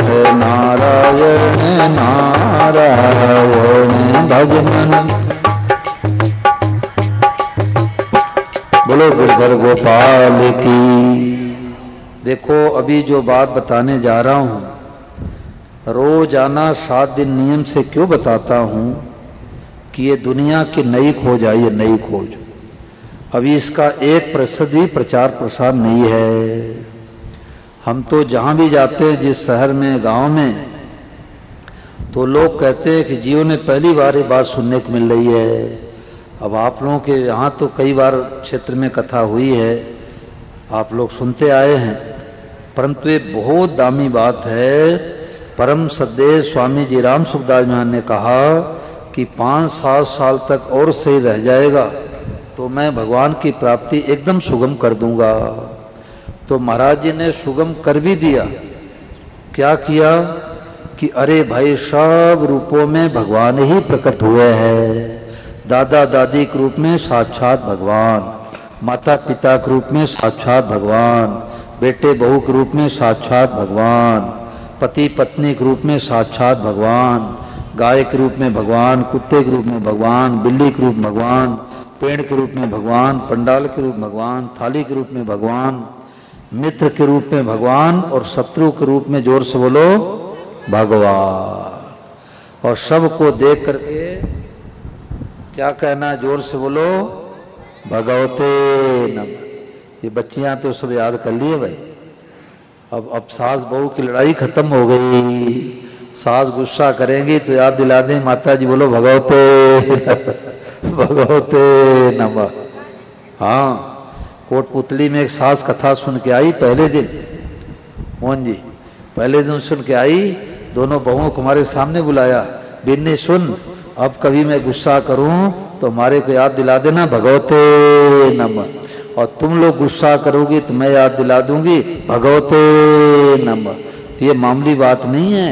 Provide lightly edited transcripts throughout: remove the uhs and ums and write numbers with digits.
है नारायण नारायण भज मन। बोलो गिरधर गोपाल की। देखो अभी जो बात बताने जा रहा हूं, रोजाना 7 दिन नियम से क्यों बताता हूं कि ये दुनिया की नई खोज आई है, नई खोज। अभी इसका 1% भी प्रचार प्रसार नहीं है। हम तो जहां भी जाते हैं, जिस शहर में गांव में, तो लोग कहते हैं कि जीवन में पहली बार ये बात सुनने को मिल रही है। अब आप लोगों के यहाँ तो कई बार क्षेत्र में कथा हुई है, आप लोग सुनते आए हैं, परंतु ये बहुत दामी बात है। परम सद्देव स्वामी जी राम सुखदास महाराज ने कहा कि 5-7 साल तक और सही रह जाएगा तो मैं भगवान की प्राप्ति एकदम सुगम कर दूंगा। तो महाराज जी ने सुगम कर भी दिया। क्या किया कि अरे भाई, सब रूपों में भगवान ही प्रकट हुए हैं। दादा दादी के रूप में साक्षात भगवान, माता पिता के रूप में साक्षात भगवान, बेटे बहू के रूप में साक्षात भगवान, पति पत्नी के रूप में साक्षात भगवान, गाय के रूप में भगवान, कुत्ते के रूप में भगवान, बिल्ली के रूप में भगवान, पेड़ के रूप में भगवान, पंडाल के रूप में भगवान, थाली के रूप में भगवान, मित्र के रूप में भगवान और शत्रु के रूप में, जोर से बोलो, भगवान। और सबको देख करके क्या कहना, जोर से बोलो, भगवते नमः। ये बच्चियां तो सब याद कर लिए भाई। अब सास बहू की लड़ाई खत्म हो गई। सास गुस्सा करेंगी तो याद दिला दें, माता जी बोलो भगवते भगवते नमः। हाँ, कोटपुतली में एक सास कथा सुन के आई पहले दिन, मोहन जी पहले दिन सुन के आई। दोनों बहुओं को हमारे सामने बुलाया, बिन्नी सुन, अब कभी मैं गुस्सा करूं तो हमारे को याद दिला देना भगवते नमः, और तुम लोग गुस्सा करोगी तो मैं याद दिला दूंगी भगवते नमः। तो ये मामूली बात नहीं है।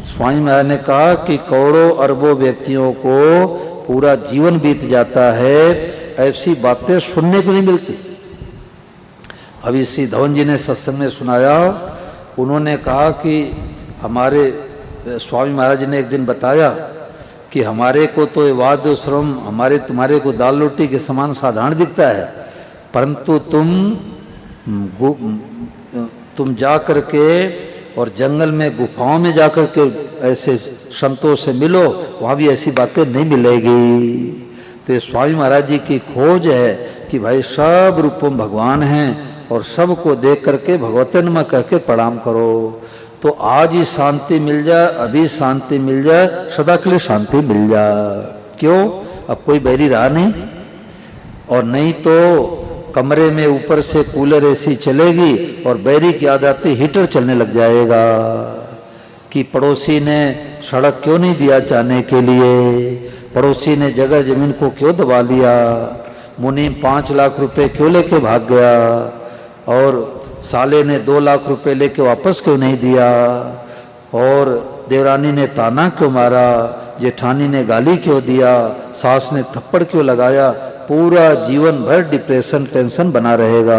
स्वामी महाराज ने कहा कि करोड़ों अरबों व्यक्तियों को पूरा जीवन बीत जाता है, ऐसी बातें सुनने को नहीं मिलती। अभी श्री धवन जी ने सत्संग में सुनाया, उन्होंने कहा कि हमारे स्वामी महाराज ने एक दिन बताया कि हमारे को तो वाद्य श्रम हमारे तुम्हारे को दाल रोटी के समान साधारण दिखता है, परंतु तुम जा कर के और जंगल में गुफाओं में जाकर के ऐसे संतों से मिलो, वहाँ भी ऐसी बातें नहीं मिलेगी। तो ये स्वामी महाराज जी की खोज है कि भाई सब रूपों में भगवान हैं और सबको देख करके भगवते नमः कह के प्रणाम करो। तो आज ही शांति मिल जाए, अभी शांति मिल जाए, सदा के लिए शांति मिल जाए। क्यों? अब कोई बैरी रहा नहीं, और नहीं तो कमरे में ऊपर से कूलर एसी चलेगी और बैरी की याद आती हीटर चलने लग जाएगा कि पड़ोसी ने सड़क क्यों नहीं दिया जाने के लिए, पड़ोसी ने जगह जमीन को क्यों दबा लिया, मुनीम 5 लाख रुपए क्यों लेके भाग गया, और साले ने 2 लाख रुपए लेके वापस क्यों नहीं दिया, और देवरानी ने ताना क्यों मारा, जेठानी ने गाली क्यों दिया, सास ने थप्पड़ क्यों लगाया। पूरा जीवन भर डिप्रेशन टेंशन बना रहेगा।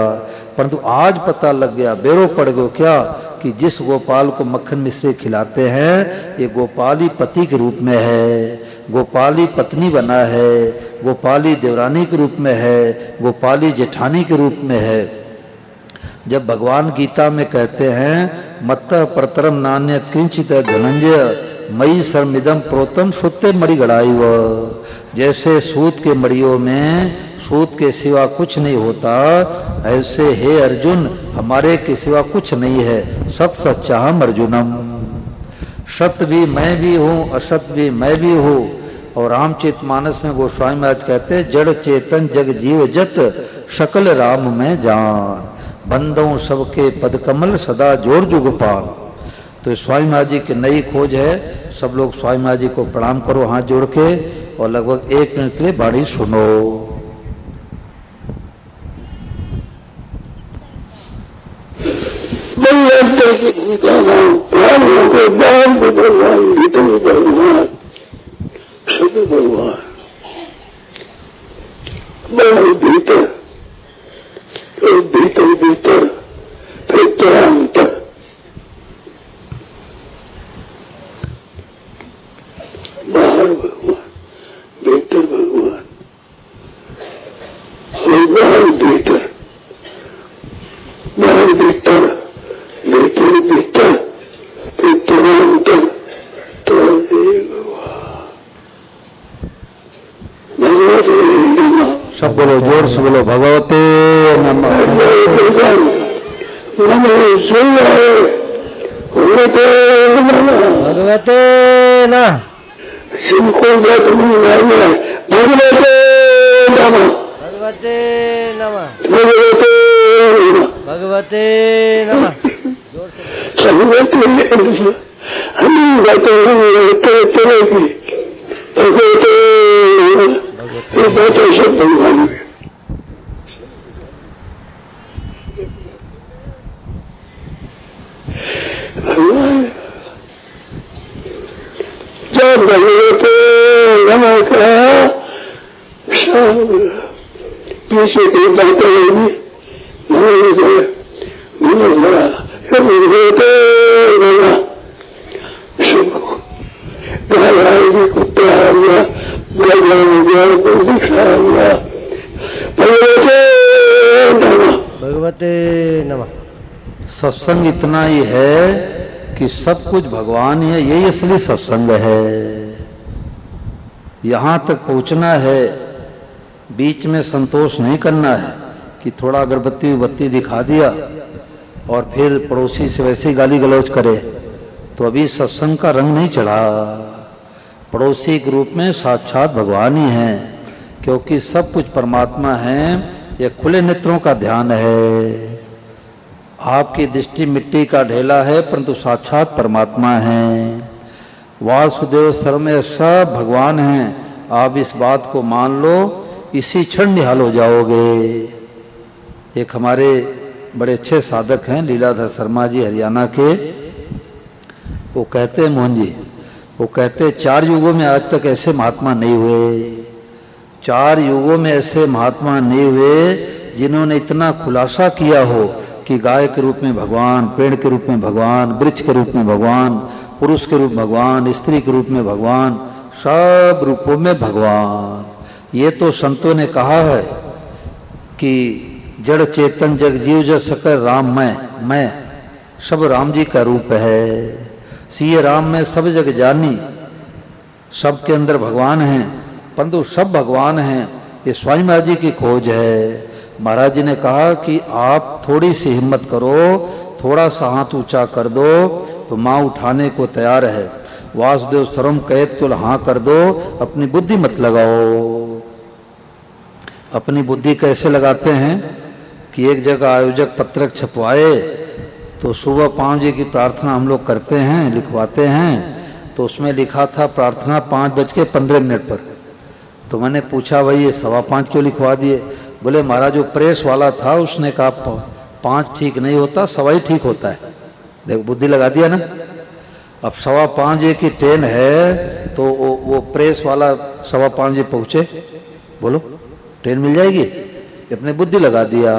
परंतु आज पता लग गया, बेरो पड़ गयो क्या, कि जिस गोपाल को मक्खन मिश्री खिलाते हैं ये गोपाली पति के रूप में है, गोपाली पत्नी बना है, गोपाली देवरानी के रूप में है, गोपाली जेठानी के रूप में है। जब भगवान गीता में कहते हैं मत्तः परतरम नान्यत किंचित धनंजय मई सर्मिदम प्रोतम सुत्ते मणि गड़ाई व, जैसे सूत के मड़ियों में सूत के सिवा कुछ नहीं होता, ऐसे हे अर्जुन हमारे के सिवा कुछ नहीं है। सत सच्चाहम अर्जुनम, सत्य भी मैं भी हूँ, असत भी मैं भी हूँ। और रामचरितमानस में गोस्वामी महाराज कहते हैं जड़ चेतन जग जीव जत सकल राम में जान, बंदों सबके पद कमल सदा जोर जुगपान। तो स्वामी महाराज जी की नई खोज है। सब लोग स्वामी महाराज जी को प्रणाम करो हाथ जोड़ के, और लगभग 1 मिनट के लिए बाणी सुनो। बाहर भगवान, भीतर भगवान, बाहर भीतर, बाहर भीतर, भीतर भीतर, भीतर अंतर, तो भगवते नमः। सब बोलो, जोर से बोलो, भगवते नमः। भगवते नमः। जिनको भगवते नमः, भगवते नमः, भगवते भगवते नमः। भगवते हम बातें चलेगी, भगवते ये बातें सब भगवान में। भगवान जब भगवते नमः का पीछे की बातें होगी, भगवते नमः गाय आएगी, कुत्ता आ गया, गाय को दिखा गया, भगवते नमः, भगवते नमः। सत्संग इतना ही है कि सब कुछ भगवान ही है, यही असली सत्संग है। यहाँ तक पहुँचना है, बीच में संतोष नहीं करना है कि थोड़ा अगरबत्ती बत्ती दिखा दिया और फिर पड़ोसी से वैसे ही गाली गलौज करे, तो अभी सत्संग का रंग नहीं चढ़ा। पड़ोसी के रूप में साक्षात भगवान ही है, क्योंकि सब कुछ परमात्मा है। यह खुले नेत्रों का ध्यान है। आपकी दृष्टि मिट्टी का ढेला है, परंतु साक्षात परमात्मा है। वासुदेव सर्वमय सब भगवान हैं। आप इस बात को मान लो, इसी क्षण निहाल हो जाओगे। एक हमारे बड़े अच्छे साधक हैं लीलाधर शर्मा जी, हरियाणा के। वो कहते हैं, मोहन जी, वो कहते 4 युगों में आज तक ऐसे महात्मा नहीं हुए। 4 युगों में ऐसे महात्मा नहीं हुए जिन्होंने इतना खुलासा किया हो कि गाय के रूप में भगवान, पेड़ के रूप में भगवान, वृक्ष के रूप में भगवान, पुरुष के रूप में भगवान, स्त्री के रूप में भगवान, सब रूपों में भगवान। ये तो संतों ने कहा है कि जड़ चेतन जग जीव जग सकल राम मैं सब राम जी का रूप है। सिय राम में सब जग जानी, सबके अंदर भगवान हैं, परंतु सब भगवान हैं। ये स्वामी महाराज जी की खोज है। महाराज जी ने कहा कि आप थोड़ी सी हिम्मत करो, थोड़ा सा हाथ ऊंचा कर दो तो माँ उठाने को तैयार है। वासुदेव सर्वम कहत केवल हाँ कर दो, अपनी बुद्धि मत लगाओ। अपनी बुद्धि कैसे लगाते हैं कि एक जगह आयोजक पत्रक छपवाए तो सुबह 5 बजे की प्रार्थना हम लोग करते हैं, लिखवाते हैं, तो उसमें लिखा था प्रार्थना 5:15 पर। तो मैंने पूछा भाई ये 5:15 क्यों लिखवा दिए? बोले महाराज जो प्रेस वाला था उसने कहा 5 ठीक नहीं होता, 1:15 ठीक होता है। देखो बुद्धि लगा दिया ना। अब 5:15 की ट्रेन है तो वो प्रेस वाला 5:15 पहुंचे, बोलो ट्रेन मिल जाएगी? अपने बुद्धि लगा दिया।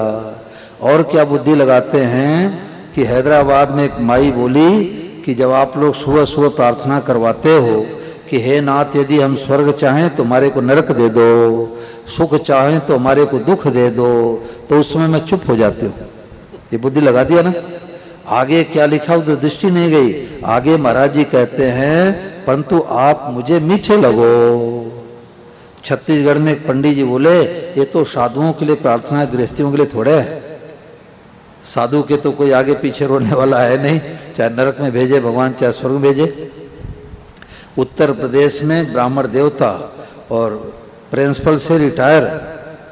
और क्या बुद्धि लगाते हैं कि हैदराबाद में एक माई बोली कि जब आप लोग सुबह सुबह प्रार्थना करवाते हो कि हे नाथ यदि हम स्वर्ग चाहें तो हमारे को नरक दे दो, सुख चाहें तो हमारे को दुख दे दो, तो उस समय मैं चुप हो जाती हूँ। ये बुद्धि लगा दिया ना। आगे क्या लिखा उधर दृष्टि नहीं गई। आगे महाराज जी कहते हैं परंतु आप मुझे मीठे लगो। छत्तीसगढ़ में एक पंडित जी बोले ये तो साधुओं के लिए प्रार्थना, गृहस्थियों के लिए थोड़े है। साधु के तो कोई आगे पीछे रोने वाला है नहीं, चाहे नरक में भेजे भगवान चाहे स्वर्ग में भेजे। उत्तर प्रदेश में ब्राह्मण देवता और प्रिंसिपल से रिटायर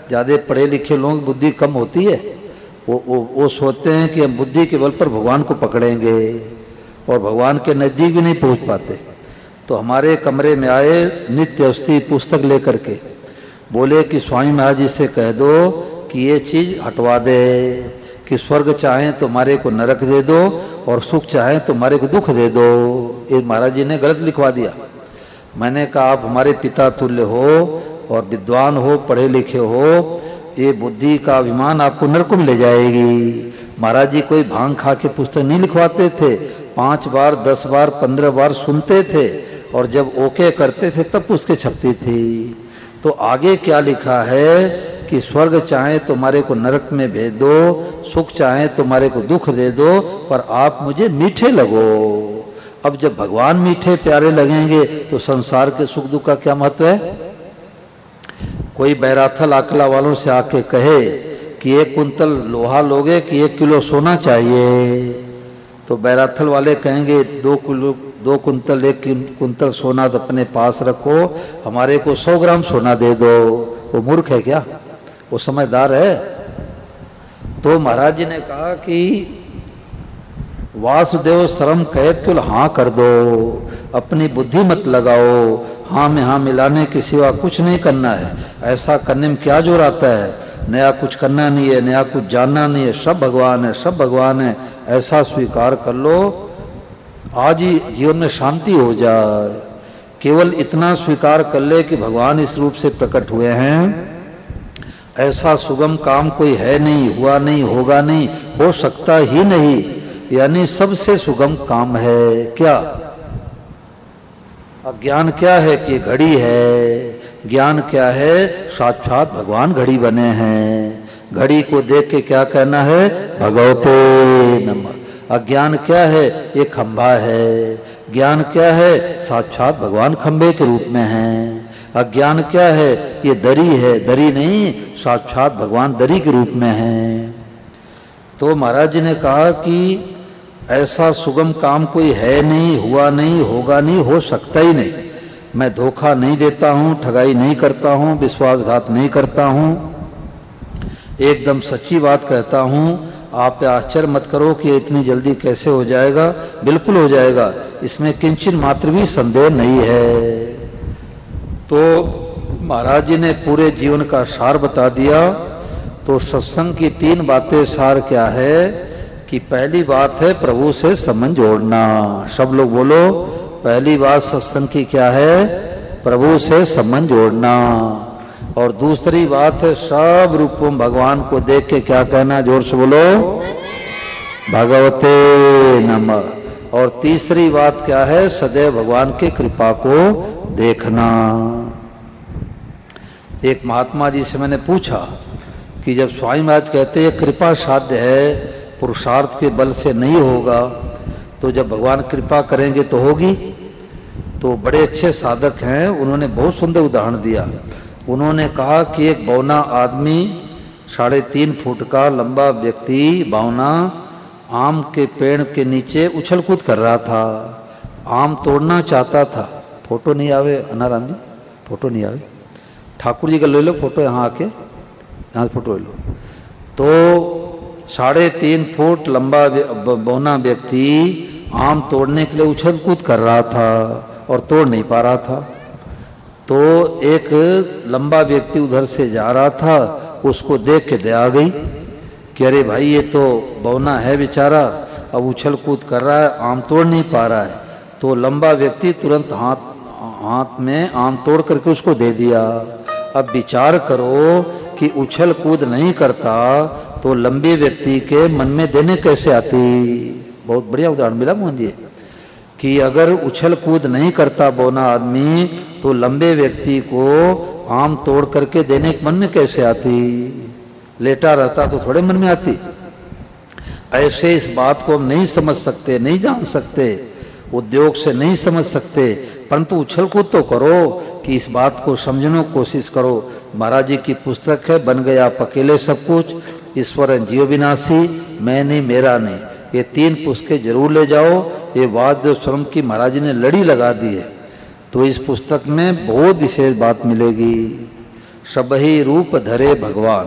ज़्यादा पढ़े लिखे लोगों की बुद्धि कम होती है। वो सोचते हैं कि हम बुद्धि के बल पर भगवान को पकड़ेंगे और भगवान के नज़दीक भी नहीं पहुंच पाते। तो हमारे कमरे में आए नित्य अवस्थी पुस्तक लेकर के, बोले कि स्वामी महाराज जी से कह दो कि ये चीज़ हटवा दे कि स्वर्ग चाहें तो हमारे को नरक दे दो और सुख चाहें तो हमारे को दुख दे दो। ये महाराज जी ने गलत लिखवा दिया। मैंने कहा आप हमारे पिता तुल्य हो और विद्वान हो, पढ़े लिखे हो, ये बुद्धि का अभिमान आपको नरक में ले जाएगी। महाराज जी कोई भांग खा के पुस्तक नहीं लिखवाते थे, 5 बार 10 बार 15 बार सुनते थे और जब ओके करते थे तब पुस्तकें छपती थी। तो आगे क्या लिखा है कि स्वर्ग चाहे तुम्हारे को नरक में भेज दो, सुख चाहे तुम्हारे को दुख दे दो, पर आप मुझे मीठे लगो। अब जब भगवान मीठे प्यारे लगेंगे तो संसार के सुख दुख का क्या महत्व है? कोई बैराथल आकला वालों से आके कहे कि 1 कुंतल लोहा लोगे कि 1 किलो सोना चाहिए, तो बैराथल वाले कहेंगे 2 कुंतल 1 कुंतल सोना तो अपने पास रखो, हमारे को 100 ग्राम सोना दे दो। वो मूर्ख है क्या? वो समझदार है? तो महाराज जी ने कहा कि वासुदेव शर्म कहत केवल हाँ कर दो, अपनी बुद्धि मत लगाओ, हाँ में हाँ मिलाने के सिवा कुछ नहीं करना है। ऐसा करने में क्या जोर आता है? नया कुछ करना नहीं है, नया कुछ जानना नहीं है, सब भगवान है, सब भगवान है, ऐसा स्वीकार कर लो, आज ही जीवन में शांति हो जाए। केवल इतना स्वीकार कर ले कि भगवान इस रूप से प्रकट हुए हैं, ऐसा सुगम काम कोई है नहीं, हुआ नहीं, होगा नहीं, हो सकता ही नहीं, यानी सबसे सुगम काम है। क्या अज्ञान क्या है कि घड़ी है, ज्ञान क्या है? साक्षात भगवान घड़ी बने हैं। घड़ी को देख के क्या कहना है? भगवते नमः। अज्ञान क्या है? ये खंभा है। ज्ञान क्या है? साक्षात भगवान खंभे के रूप में है। अज्ञान क्या है? ये दरी है, दरी नहीं, साक्षात भगवान दरी के रूप में है। तो महाराज जी ने कहा कि ऐसा सुगम काम कोई है नहीं, हुआ नहीं, होगा नहीं, हो सकता ही नहीं। मैं धोखा नहीं देता हूँ, ठगाई नहीं करता हूँ, विश्वासघात नहीं करता हूँ, एकदम सच्ची बात कहता हूँ। आप आश्चर्य मत करो कि इतनी जल्दी कैसे हो जाएगा, बिल्कुल हो जाएगा, इसमें किंचित मात्र भी संदेह नहीं है। तो महाराज जी ने पूरे जीवन का सार बता दिया। तो सत्संग की 3 बातें सार क्या है कि पहली बात है प्रभु से संबंध जोड़ना। सब लोग बोलो, पहली बात सत्संग की क्या है? प्रभु से संबंध जोड़ना। और दूसरी बात है सब रूपों में भगवान को देख के क्या कहना? जोर से बोलो, भगवते नमः। और तीसरी बात क्या है? सदैव भगवान की कृपा को देखना। एक महात्मा जी से मैंने पूछा कि जब स्वामी महाराज कहते हैं कृपा साध्य है, पुरुषार्थ के बल से नहीं होगा, तो जब भगवान कृपा करेंगे तो होगी। तो बड़े अच्छे साधक हैं, उन्होंने बहुत सुंदर उदाहरण दिया। उन्होंने कहा कि एक बौना आदमी, 3.5 फुट का लंबा व्यक्ति बौना आम के पेड़ के नीचे उछल कूद कर रहा था, आम तोड़ना चाहता था। फोटो नहीं आवे अनाराम जी, फोटो नहीं आवे, ठाकुर जी का ले लो फोटो, यहाँ आके यहाँ फोटो ले लो। तो 3.5 फुट लंबा बौना व्यक्ति आम तोड़ने के लिए उछल कूद कर रहा था और तोड़ नहीं पा रहा था। तो एक लंबा व्यक्ति उधर से जा रहा था, उसको देख के दया आ गई कि अरे भाई ये तो बौना है बेचारा, अब उछल कूद कर रहा है, आम तोड़ नहीं पा रहा है। तो लंबा व्यक्ति तुरंत हाथ में आम तोड़ करके उसको दे दिया। अब विचार करो कि उछल कूद नहीं करता तो लंबे व्यक्ति के मन में देने कैसे आती? बहुत बढ़िया उदाहरण मिला मोहन जी कि अगर उछल कूद नहीं करता बौना आदमी तो लंबे व्यक्ति को आम तोड़ करके देने के मन में कैसे आती? लेटा रहता तो थोड़े मन में आती। ऐसे इस बात को हम नहीं समझ सकते, नहीं जान सकते, उद्योग से नहीं समझ सकते, परंतु उछल कूद तो करो कि इस बात को समझने की कोशिश करो। महाराज जी की पुस्तक है बन गया आप अकेले सब कुछ, ईश्वर जीव विनाशी, मैं नहीं मेरा नहीं, ये 3 पुस्तकें जरूर ले जाओ। ये वाद स्वरम की महाराज जी ने लड़ी लगा दी है, तो इस पुस्तक में बहुत विशेष बात मिलेगी। सबही रूप धरे भगवान,